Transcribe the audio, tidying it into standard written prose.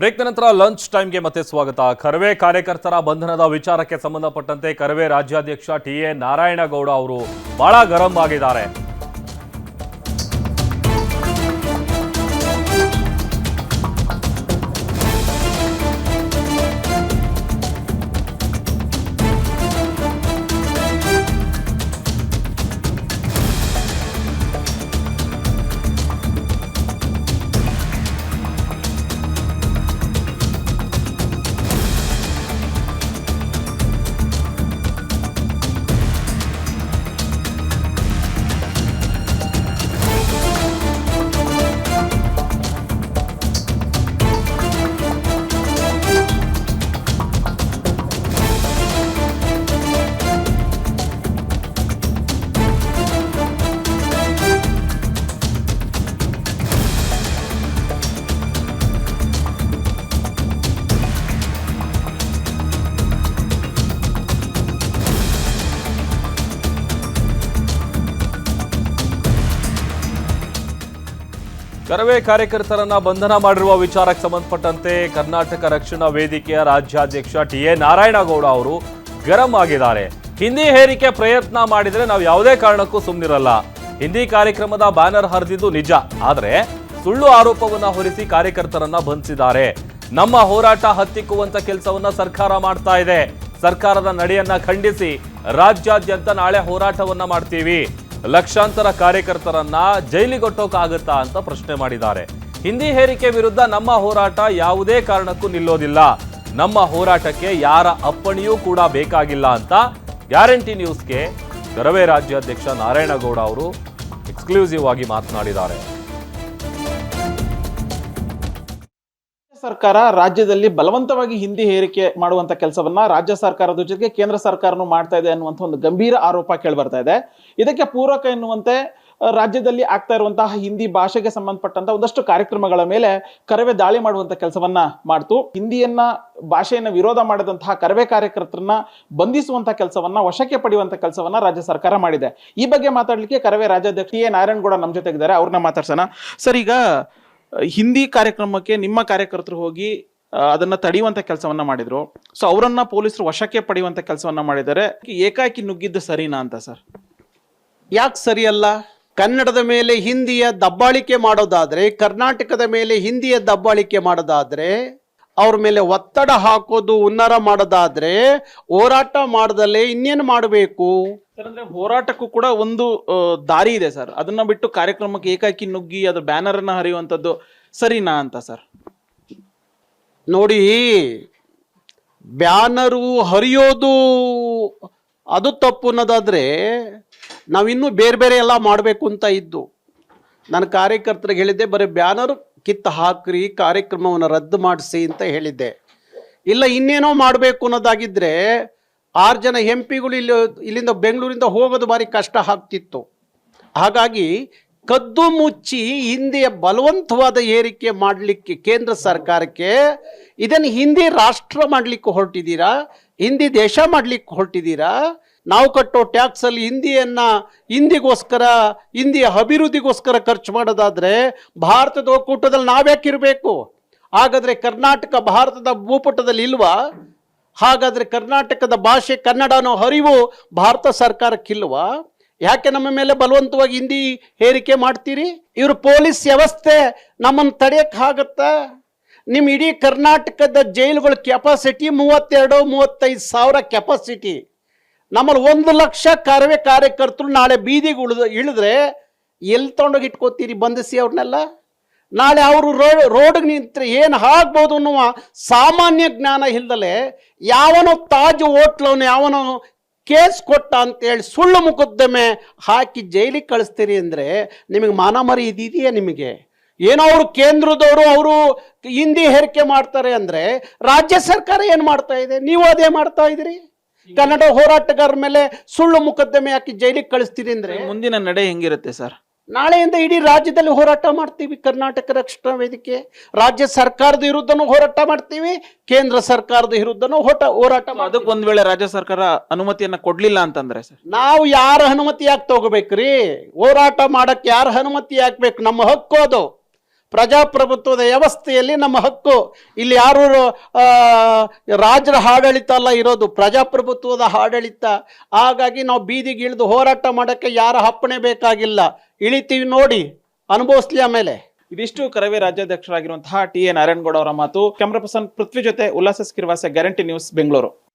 Break ನಂತರ lunch ಟೈಮ್ಗೆ ಮತ್ತೆ ಸ್ವಾಗತ. ಕರವೇ ಕಾರ್ಯಕರ್ತರ ಬಂಧನದ ವಿಚಾರಕ್ಕೆ ಸಂಬಂಧಪಟ್ಟಂತೆ ಕರವೇ ರಾಜ್ಯಾಧ್ಯಕ್ಷ ಟಿ.ಎ. ನಾರಾಯಣಗೌಡ ಅವರು ಬಹಳ ಗರಂ ಆಗಿದ್ದಾರೆ. ಕರವೇ ಕಾರ್ಯಕರ್ತರನ್ನ ಬಂಧನ ಮಾಡಿರುವ ವಿಚಾರಕ್ಕೆ ಸಂಬಂಧಪಟ್ಟಂತೆ ಕರ್ನಾಟಕ ರಕ್ಷಣಾ ವೇದಿಕೆಯ ರಾಜ್ಯಾಧ್ಯಕ್ಷ ಟಿ.ಎ. ನಾರಾಯಣಗೌಡ ಅವರು ಗರಂ ಆಗಿದ್ದಾರೆ. ಹಿಂದಿ ಹೇರಿಕೆ ಪ್ರಯತ್ನ ಮಾಡಿದ್ರೆ ನಾವು ಯಾವುದೇ ಕಾರಣಕ್ಕೂ ಸುಮ್ಮನಿರಲ್ಲ. ಹಿಂದಿ ಕಾರ್ಯಕ್ರಮದ ಬ್ಯಾನರ್ ಹರಿದಿದ್ದು ನಿಜ, ಆದರೆ ಸುಳ್ಳು ಆರೋಪವನ್ನ ಹೊರಿಸಿ ಕಾರ್ಯಕರ್ತರನ್ನ ಬಂಧಿಸಿದ್ದಾರೆ. ನಮ್ಮ ಹೋರಾಟ ಹತ್ತಿಕ್ಕುವಂತ ಕೆಲಸವನ್ನ ಸರ್ಕಾರ ಮಾಡ್ತಾ ಇದೆ. ಸರ್ಕಾರದ ನಡೆಯನ್ನ ಖಂಡಿಸಿ ರಾಜ್ಯಾದ್ಯಂತ ನಾಳೆ ಹೋರಾಟವನ್ನ ಮಾಡ್ತೀವಿ. ಲಕ್ಷಾಂತರ ಕಾರ್ಯಕರ್ತರನ್ನ ಜೈಲಿಗೊಟ್ಟೋಕಾಗುತ್ತಾ ಅಂತ ಪ್ರಶ್ನೆ ಮಾಡಿದ್ದಾರೆ. ಹಿಂದಿ ಹೇರಿಕೆ ವಿರುದ್ಧ ನಮ್ಮ ಹೋರಾಟ ಯಾವುದೇ ಕಾರಣಕ್ಕೂ ನಿಲ್ಲೋದಿಲ್ಲ. ನಮ್ಮ ಹೋರಾಟಕ್ಕೆ ಯಾರ ಅಪ್ಪಣೆಯೂ ಕೂಡ ಬೇಕಾಗಿಲ್ಲ ಅಂತ ಗ್ಯಾರಂಟಿ ನ್ಯೂಸ್ಗೆ ಕರವೇ ರಾಜ್ಯಾಧ್ಯಕ್ಷ ನಾರಾಯಣಗೌಡ ಅವರು ಎಕ್ಸ್ಕ್ಲೂಸಿವ್ ಆಗಿ ಮಾತನಾಡಿದ್ದಾರೆ. ಸರ್ಕಾರ ರಾಜ್ಯದಲ್ಲಿ ಬಲವಂತವಾಗಿ ಹಿಂದಿ ಹೇರಿಕೆ ಮಾಡುವಂತ ಕೆಲಸವನ್ನ ರಾಜ್ಯ ಸರ್ಕಾರದ ಜೊತೆಗೆ ಕೇಂದ್ರ ಸರ್ಕಾರನೂ ಮಾಡ್ತಾ ಇದೆ ಅನ್ನುವಂಥ ಒಂದು ಗಂಭೀರ ಆರೋಪ ಕೇಳಿ ಬರ್ತಾ ಇದೆ. ಇದಕ್ಕೆ ಪೂರಕ ಎನ್ನುವಂತೆ ರಾಜ್ಯದಲ್ಲಿ ಆಗ್ತಾ ಇರುವಂತಹ ಹಿಂದಿ ಭಾಷೆಗೆ ಸಂಬಂಧಪಟ್ಟಂತ ಒಂದಷ್ಟು ಕಾರ್ಯಕ್ರಮಗಳ ಮೇಲೆ ಕರವೇ ದಾಳಿ ಮಾಡುವಂತ ಕೆಲಸವನ್ನ ಮಾಡ್ತು. ಹಿಂದಿಯನ್ನ ಭಾಷೆಯನ್ನ ವಿರೋಧ ಮಾಡಿದಂತಹ ಕರವೇ ಕಾರ್ಯಕರ್ತರನ್ನ ಬಂಧಿಸುವಂತ ಕೆಲಸವನ್ನ, ವಶಕ್ಕೆ ಪಡೆಯುವಂತ ಕೆಲಸವನ್ನ ರಾಜ್ಯ ಸರ್ಕಾರ ಮಾಡಿದೆ. ಈ ಬಗ್ಗೆ ಮಾತಾಡ್ಲಿಕ್ಕೆ ಕರವೇ ರಾಜ್ಯಾಧ್ಯಕ್ಷ ಟಿ.ಎ. ನಾರಾಯಣಗೌಡ ನಮ್ಮ ಜೊತೆಗಿದ್ದಾರೆ. ಅವ್ರನ್ನ ಮಾತಾಡ್ಸೋಣ. ಸರ್, ಈಗ ಹಿಂದಿ ಕಾರ್ಯಕ್ರಮಕ್ಕೆ ನಿಮ್ಮ ಕಾರ್ಯಕರ್ತರು ಹೋಗಿ ಅದನ್ನ ತಡೆಯುವಂತ ಕೆಲಸವನ್ನ ಮಾಡಿದ್ರು. ಸೊ ಅವರನ್ನ ಪೊಲೀಸರು ವಶಕ್ಕೆ ಪಡೆಯುವಂತ ಕೆಲಸವನ್ನ ಮಾಡಿದ್ದಾರೆ. ಏಕಾಏಕಿ ನುಗ್ಗಿದ್ದು ಸರಿನಾ ಅಂತ ಸರ್? ಯಾಕೆ ಸರಿಯಲ್ಲ? ಕನ್ನಡದ ಮೇಲೆ ಹಿಂದಿಯ ದಬ್ಬಾಳಿಕೆ ಮಾಡೋದಾದ್ರೆ, ಕರ್ನಾಟಕದ ಮೇಲೆ ಹಿಂದಿಯ ದಬ್ಬಾಳಿಕೆ ಮಾಡೋದಾದ್ರೆ, ಅವ್ರ ಮೇಲೆ ಒತ್ತಡ ಹಾಕೋದು, ಉನ್ನರ ಮಾಡೋದಾದ್ರೆ ಹೋರಾಟ ಮಾಡದಲ್ಲೇ ಇನ್ನೇನು ಮಾಡಬೇಕು? ಸರ್, ಅಂದ್ರೆ ಹೋರಾಟಕ್ಕೂ ಕೂಡ ಒಂದು ದಾರಿ ಇದೆ ಸರ್. ಅದನ್ನ ಬಿಟ್ಟು ಕಾರ್ಯಕ್ರಮಕ್ಕೆ ಏಕಾಏಕಿ ನುಗ್ಗಿ ಅದು ಬ್ಯಾನರ್ ಅನ್ನ ಹರಿಯುವಂಥದ್ದು ಸರಿನಾ ಅಂತ ಸರ್? ನೋಡಿ, ಬ್ಯಾನರು ಹರಿಯೋದು ಅದು ತಪ್ಪು ಅನ್ನೋದಾದ್ರೆ ನಾವಿನ್ನೂ ಬೇರೆ ಬೇರೆ ಎಲ್ಲ ಮಾಡಬೇಕು ಅಂತ ಇದ್ದು. ನನ್ನ ಕಾರ್ಯಕರ್ತರಿಗೆ ಹೇಳಿದ್ದೆ, ಬರೀ ಬ್ಯಾನರ್ ಕಿತ್ತು ಹಾಕ್ರಿ, ಕಾರ್ಯಕ್ರಮವನ್ನು ರದ್ದು ಮಾಡಿಸಿ ಅಂತ ಹೇಳಿದ್ದೆ. ಇಲ್ಲ ಇನ್ನೇನೋ ಮಾಡಬೇಕು ಅನ್ನೋದಾಗಿದ್ದರೆ 6 ಜನ ಎಂಪಿಗಳು ಇಲ್ಲಿಂದ ಬೆಂಗಳೂರಿಂದ ಹೋಗೋದು ಭಾರಿ ಕಷ್ಟ ಆಗ್ತಿತ್ತು. ಹಾಗಾಗಿ ಕದ್ದು ಮುಚ್ಚಿ ಹಿಂದಿಯ ಬಲವಂತವಾದ ಏರಿಕೆ ಮಾಡಲಿಕ್ಕೆ ಕೇಂದ್ರ ಸರ್ಕಾರಕ್ಕೆ ಇದನ್ನು ಹಿಂದಿ ರಾಷ್ಟ್ರ ಮಾಡಲಿಕ್ಕೆ ಹೊರಟಿದ್ದೀರಾ? ಹಿಂದಿ ದೇಶ ಮಾಡಲಿಕ್ಕೆ ಹೊರಟಿದ್ದೀರಾ? ನಾವು ಕಟ್ಟೋ ಟ್ಯಾಕ್ಸಲ್ಲಿ ಹಿಂದಿಗೋಸ್ಕರ, ಹಿಂದಿಯ ಅಭಿವೃದ್ಧಿಗೋಸ್ಕರ ಖರ್ಚು ಮಾಡೋದಾದರೆ ಭಾರತದ ಒಕ್ಕೂಟದಲ್ಲಿ ನಾವ್ಯಾಕಿರಬೇಕು? ಹಾಗಾದರೆ ಕರ್ನಾಟಕ ಭಾರತದ ಭೂಪಟದಲ್ಲಿ ಇಲ್ವಾ? ಹಾಗಾದರೆ ಕರ್ನಾಟಕದ ಭಾಷೆ ಕನ್ನಡನೋ ಅರಿವು ಭಾರತ ಸರ್ಕಾರಕ್ಕಿಲ್ವಾ? ಯಾಕೆ ನಮ್ಮ ಮೇಲೆ ಬಲವಂತವಾಗಿ ಹಿಂದಿ ಹೇರಿಕೆ ಮಾಡ್ತೀರಿ? ಇವರು ಪೊಲೀಸ್ ವ್ಯವಸ್ಥೆ ನಮ್ಮನ್ನು ತಡೆಯೋಕ್ಕಾಗತ್ತಾ? ನಿಮ್ಮ ಇಡೀ ಕರ್ನಾಟಕದ ಜೈಲುಗಳ ಕೆಪಾಸಿಟಿ 32-35 ಸಾವಿರ ಕೆಪಾಸಿಟಿ. ನಮ್ಮಲ್ಲಿ 1 ಲಕ್ಷ ಕರವೇ ಕಾರ್ಯಕರ್ತರು ನಾಳೆ ಬೀದಿಗೆ ಇಳಿದ್ರೆ ಎಲ್ಲಿ ತೊಗೊಂಡೋಗಿ ಇಟ್ಕೋತೀರಿ ಬಂಧಿಸಿ ಅವ್ರನ್ನೆಲ್ಲ? ನಾಳೆ ಅವರು ರೋಡ್ಗೆ ನಿಂತರೆ ಏನು ಆಗ್ಬೋದು ಅನ್ನುವ ಸಾಮಾನ್ಯ ಜ್ಞಾನ ಇಲ್ದಲೆ ಯಾವನೋ ತಾಜ್ ಹೋಟ್ಲವನು ಯಾವನೋ ಕೇಸ್ ಕೊಟ್ಟ ಅಂತೇಳಿ ಸುಳ್ಳು ಮೊಕದ್ದಮೆ ಹಾಕಿ ಜೈಲಿಗೆ ಕಳಿಸ್ತೀರಿ ಅಂದರೆ ನಿಮಗೆ ಮಾನ ಮರಿ ಇದೆಯಾ? ನಿಮಗೆ ಏನೋ ಅವರು ಕೇಂದ್ರದವರು ಅವರು ಹಿಂದಿ ಹೇರಿಕೆ ಮಾಡ್ತಾರೆ ಅಂದರೆ ರಾಜ್ಯ ಸರ್ಕಾರ ಏನು ಮಾಡ್ತಾ ಇದೆ? ನೀವು ಅದೇ ಮಾಡ್ತಾ ಇದ್ದೀರಿ. ಕನ್ನಡ ಹೋರಾಟಗಾರರ ಮೇಲೆ ಸುಳ್ಳು ಮೊಕದ್ದಮೆ ಹಾಕಿ ಜೈಲಿಗೆ ಕಳಿಸ್ತೀರಿ ಅಂದರೆ ಮುಂದಿನ ನಡೆ ಹೆಂಗಿರುತ್ತೆ ಸರ್? ನಾಳೆಯಿಂದ ಇಡೀ ರಾಜ್ಯದಲ್ಲಿ ಹೋರಾಟ ಮಾಡ್ತೀವಿ. ಕರ್ನಾಟಕ ರಕ್ಷಣಾ ವೇದಿಕೆ ರಾಜ್ಯ ಸರ್ಕಾರದ ವಿರುದ್ಧನೂ ಹೋರಾಟ ಮಾಡ್ತೀವಿ, ಕೇಂದ್ರ ಸರ್ಕಾರದ ವಿರುದ್ಧನೂ ಹೋರಾಟ. ಅದಕ್ಕೆ ಒಂದ್ ವೇಳೆ ರಾಜ್ಯ ಸರ್ಕಾರ ಅನುಮತಿಯನ್ನ ಕೊಡ್ಲಿಲ್ಲ ಅಂತಂದ್ರೆ ಸರ್, ನಾವು ಯಾರ ಅನುಮತಿ ಯಾಕೆ ತಗೋಬೇಕ್ರಿ? ಹೋರಾಟ ಮಾಡಕ್ ಯಾರ ಅನುಮತಿ ಹಾಕ್ಬೇಕು? ನಮ್ಮ ಹಕ್ಕು ಅದು. ಪ್ರಜಾಪ್ರಭುತ್ವದ ವ್ಯವಸ್ಥೆಯಲ್ಲಿ ನಮ್ಮ ಹಕ್ಕು. ಇಲ್ಲಿ ಯಾರು ರಾಜರ ಆಡಳಿತ ಅಲ್ಲ ಇರೋದು, ಪ್ರಜಾಪ್ರಭುತ್ವದ ಆಡಳಿತ. ಹಾಗಾಗಿ ನಾವು ಬೀದಿಗೆ ಇಳಿದು ಹೋರಾಟ ಮಾಡೋಕ್ಕೆ ಯಾರ ಅಪ್ಪಣೆ ಬೇಕಾಗಿಲ್ಲ. ಇಳಿತೀವಿ ನೋಡಿ, ಅನುಭವಿಸ್ಲಿ ಆಮೇಲೆ. ಇದಿಷ್ಟು ಕರವೇ ರಾಜ್ಯಾಧ್ಯಕ್ಷರಾಗಿರುವಂತಹ ಟಿ ಎ ನಾರಾಯಣಗೌಡ ಅವರ ಮಾತು. ಕ್ಯಾಮರಾ ಪರ್ಸನ್ ಪೃಥ್ವಿ ಜೊತೆ ಉಲ್ಲಾಸ ಸ್ಕಿರ್ವಾಸೆ, ಗ್ಯಾರಂಟಿ ನ್ಯೂಸ್, ಬೆಂಗಳೂರು.